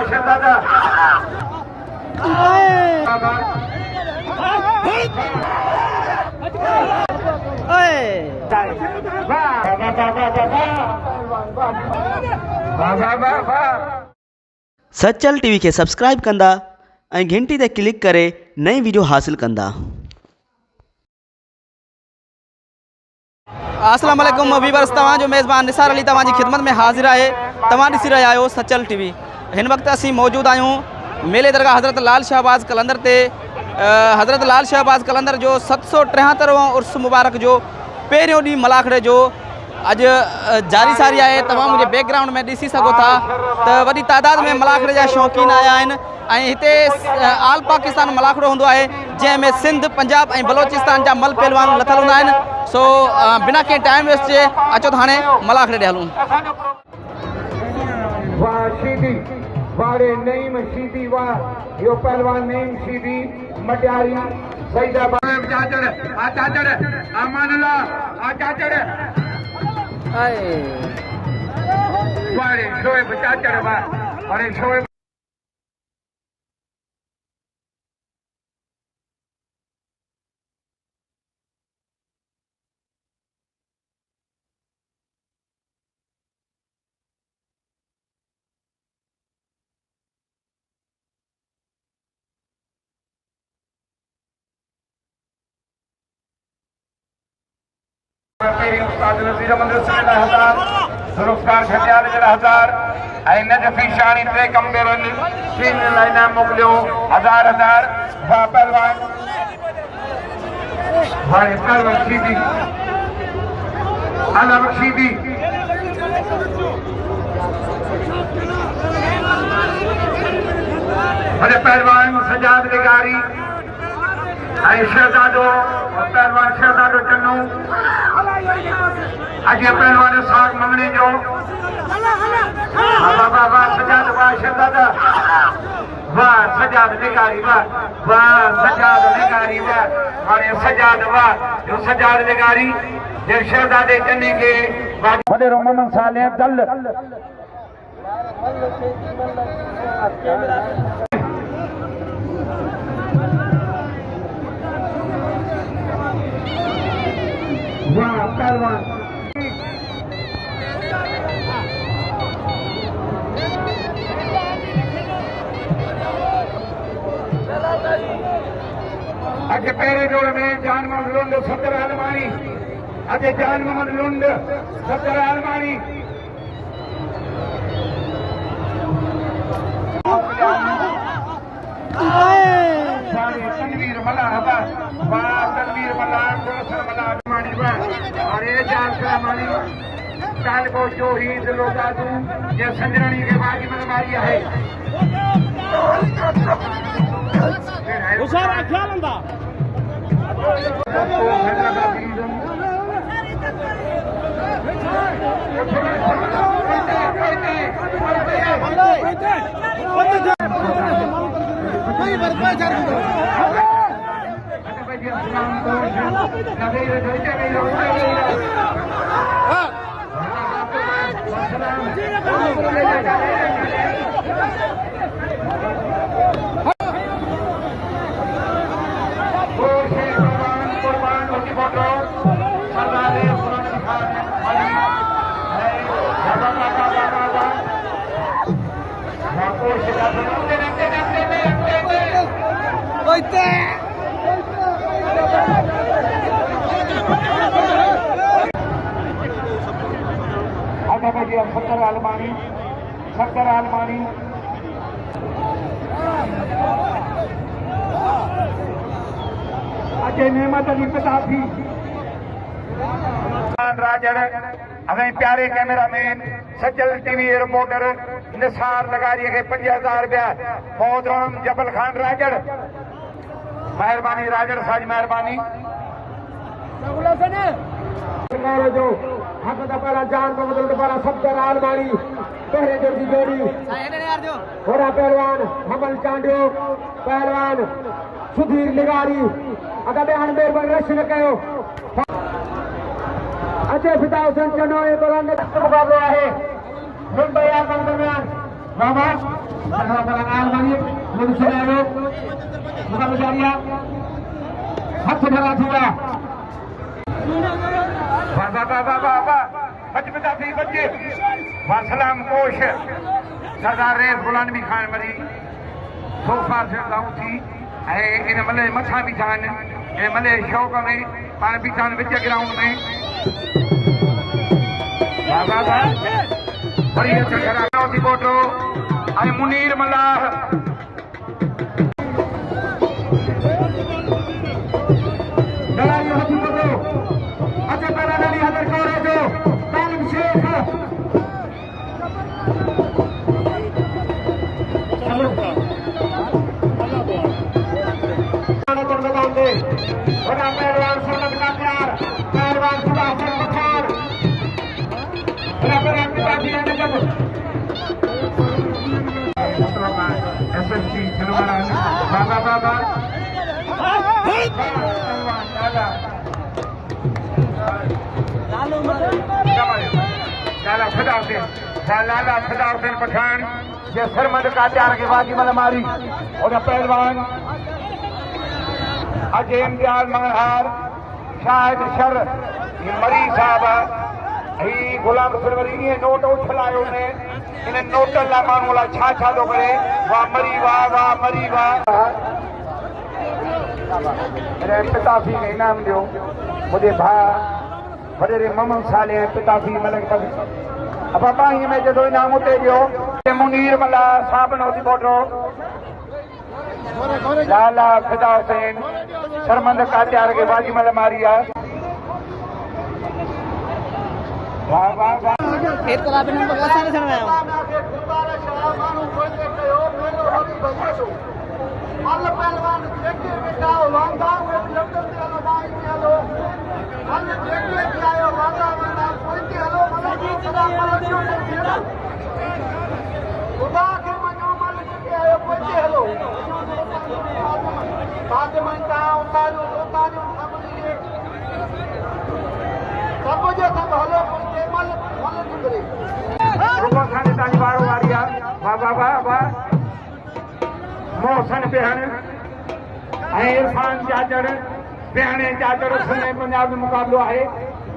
शहजादा सचल टीवी के सब्सक्राइब कंदा ऐं घंटी ते क्लिक करे नई वीडियो हासिल कंदा। अस्सलाम वालेकुम वीवर्स, तवाजो मेज़बान निसार अली तवाजी खिदमत में हाजिर है। तवा ॾिसी रहिया आहियो सचल टीवी। हिन वक्त असीं मौजूद आहियूं मेले दरगाह हज़रत लाल शहबाज़ कलंदर ते। हज़रत लाल शहबाज़ कलंदर जो 773वां उर्स मुबारक जो पहिरियों ॾींहुं मलाखड़े जो अॼु जारी सारी आहे। तव्हां मुंहिंजे बैकग्राउंड में ॾिसी सघो था त वॾी तादाद में मलाखड़े जा शौक़ीन आया आहिनि ऐं हिते आल पाकिस्तान मलाखड़ो हूंदो आहे जंहिंमें सिंध, पंजाब ऐं बलोचिस्तान जा मल पहलवान लथल हूंदा आहिनि। सो बिना कंहिं टाइम वेस्ट जे अचो त हाणे मलाखड़े ॾे हलूं। वाह शीदी वारे नईम शीदी वाह यो पहलवान नईम शीदी मटियारी सईदाबाद चाचड़ आ चाचड़ अमानुल्लाह आ चाचड़ वारे शोएब चाचड़ वाह वारे शोएब उस्ताद नज़ीर अहमद रसूल हजार जुल्फ़कार घटियाल जरा हजार ऐं नजफ़ी शानी टे कमबेरन तीन लाइना मोकिलियो हजार वाह पहलवान वारे पहलवान शीदी आला बख्शीदी बड़े पहलवान सजाद निगारी ऐं शहजादो पहलवान शहजादो चन्नू अज पहलवान साग मंगने जो बाबा वाह सजाद वाह शहजादा वाह सजाद निगारी वाह वाह सजाद निगारी वाह वारे सजाद वाह जो सजाद निगारी जे शहजादे चन्नी के बड़े मोहम्मद साले दल वाह पहलवान अज पहले जोड़ में जान मोहम्मद लुंड 70 आलमानी अज जान मोहम्मद लुंड 70 आलमानी तनवीर मला वाह तनवीर मला अरे जान सलामानी काल को जो ही दिलो दादू ये संजरानी के बागी में मारी है उसारा ख्याल अंदा सत्तर आलमानी अजय नेमत अली पिताफी राजड़ हमें प्यारे कैमरामैन सचल टीवी रिपोर्टर निसार लगारी के 50,000 रुपया मोहतरम जबल खान राजड़ मेहरबानी राजड़ साज मेहरबानी जो हक दपारा जान मोहम्मद दपारा 70 आलमानी पहले जोड़ की जोड़ी होरा पहलवान हमल चांडियो पहलवान सुधीर निगारी अगर बयान मेहरबान रश न कयो अजय फिदा हुसैन चनो एक मुकाबला है मुंबई आगम दरमियान बाबा आलमानी मुझसे मुकाबला हाथ धरा थोड़ा बाबा बाबा बाबा बचपता थी बच्चे वासलाम कोश सरदार रेस गुलामी खान मरी सोफा से गाँव थी इन मले मथा भी जान इन मले शौक में पान भी जान विच ग्राउंड में बाबा बड़ी अच्छा खड़ा थी बोटो आई मुनीर मल्लाह लड़ाई होती बोटो अच्छा पहला नली हजर करे जो तालिम शेख मैदान दे बड़ा पहलवान सरमद का प्यार पहलवान सुभाषचंद्र पठान बराबर आपकी बात है जब एसएमसी चलवाना बाबा बाबा लाला फिदा हुसैन पठान ये सरमद का प्यार के बाजी मल मारी और पहलवान अजय इम्तियाज मनहार शाहिद शर ये मरी साहब ही गुलाम सरवरी ये नोट उछलायो ने इन नोटन ला मानू ला छा छा तो करे वाह मरी वाह मेरे पिताजी के इनाम दियो मुझे भा बड़े ममन साले पिताजी मलक पग अब पापा ही में जो इनाम उते दियो मुनीर मला साहब नो दी बोटो लाला फिदा हुसैन सरमंद कात्यार के बाजी मल मारिया वाह वाह वाह एक तालाब में बगला सारे चल रहे हो अल पहलवान देखिए बेटा वांदा हुए लंदन से लगाई चलो अल देखिए कि आयो वांदा वांदा कोई के हलो मतलब सदा परजो देना खुदा के मनो मालिक के आयो कोई के हलो बाद में ता उतारो खबरिए सब जो सब हलो कोई के मल गुजरे रुको खाने ताजी बारो वारिया वाह वाह वाह मोहसन बेहन इरफान जाजड़ बेहने जाजड़ सुने पंजाब में मुकाबलो है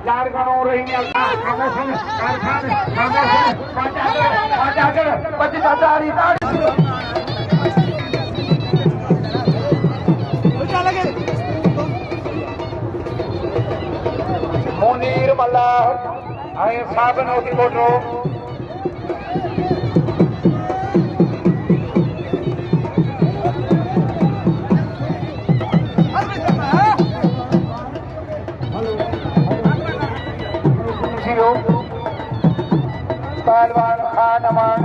चार गणों रही मोहसन जाजड़ 25 मुनीर मल्लाह साबन होती बोटो पहलवान खान अमान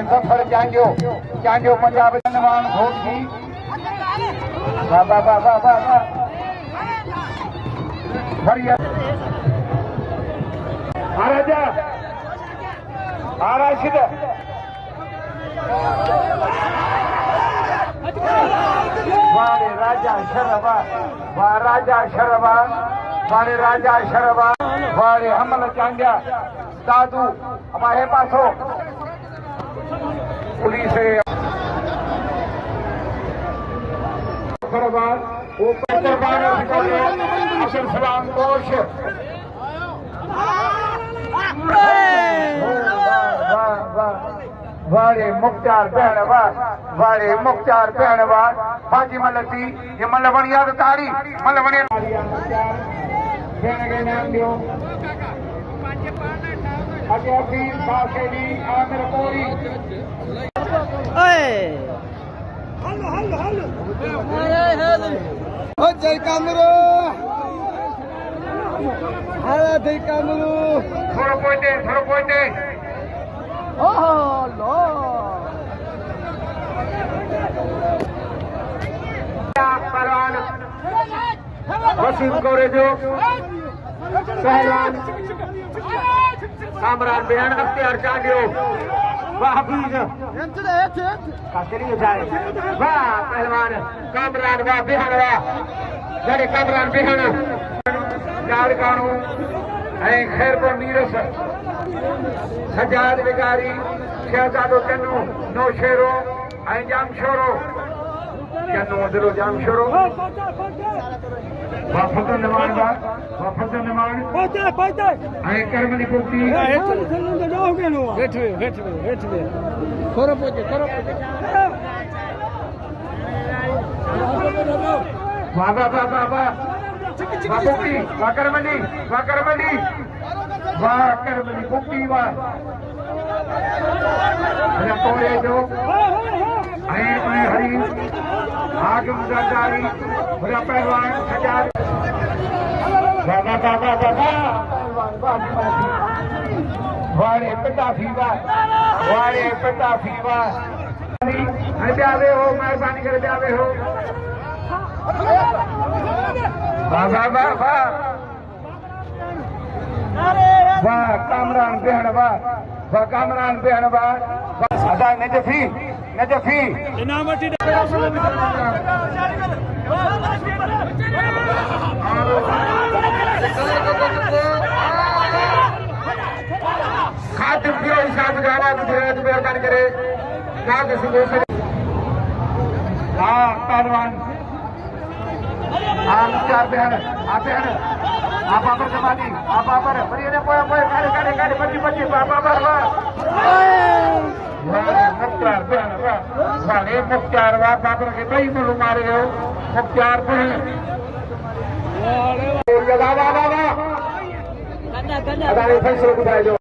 जफर चांजो पंजाब नवान घोटी बाबा बाबा बाबा बढ़िया आराशिद वारे राजा शरबा वारे राजा शरबा वारे हमल चांजा दादू हमारे पासो पुलिस अब्दुल सलाम कोश वारे मुख्तार बहन वारे मुख्तार बहन बाजी मलती ये मल बढ़िया तारी मल बढ़िया के नाम दियो अजय अफीम बासेली आमिर कोरी हो जय कामरू हारा जय कामरू थोड़ा पोइते ओहो लो पहलवान वसीम कोरेजो पहलवान कामरान बेहन अख्तियार चांडियो वाह हफीज जाए वाह पहलवान कामरान वाह बेहन वाह जड़े कामरान बेहन चार कानू खैरपुर नीरस सजाद विकारी शहजादो चन्नू नो शेरो ऐं जाम शोरो चन्नू दिलो जाम शोरो वाफत निमान बा वाफत निमान ऐं करमली पुक्ति वाह वाह वाह वाह वाह पुक्ति वाह करमली वाह करमली वाह करमली पुक्ति वाह तोड़े जो हरी हाकिम जरदारी बड़ा पहलवान हजार बाबा बाबा बाबा वारे पिता फीवा वारे पिता फीवा ब्यावे हो मेहरबानी करे ब्यावे हो बाबा बाबा वाह कामरान बेहण वाह वाह कामरान बेहण वाह अदा नजफी नजफी खातिम किया इशाद गावा गुजरात मेहरबानी करे काग सुबह से हाँ पहलवान हाँ चार बेहण आप बेहण आप पर जमानी आप पर बढ़िया ने पोया पोया काले काले काले बच्ची बच्ची बाबा बाबा मुख्तार बेहण वाह वाले मुख्तार वाह बाबर के कई मुल्क मारे हो मुख्तार बेहण वाह वाह वाह वाह अदा फैसला बुधाए जो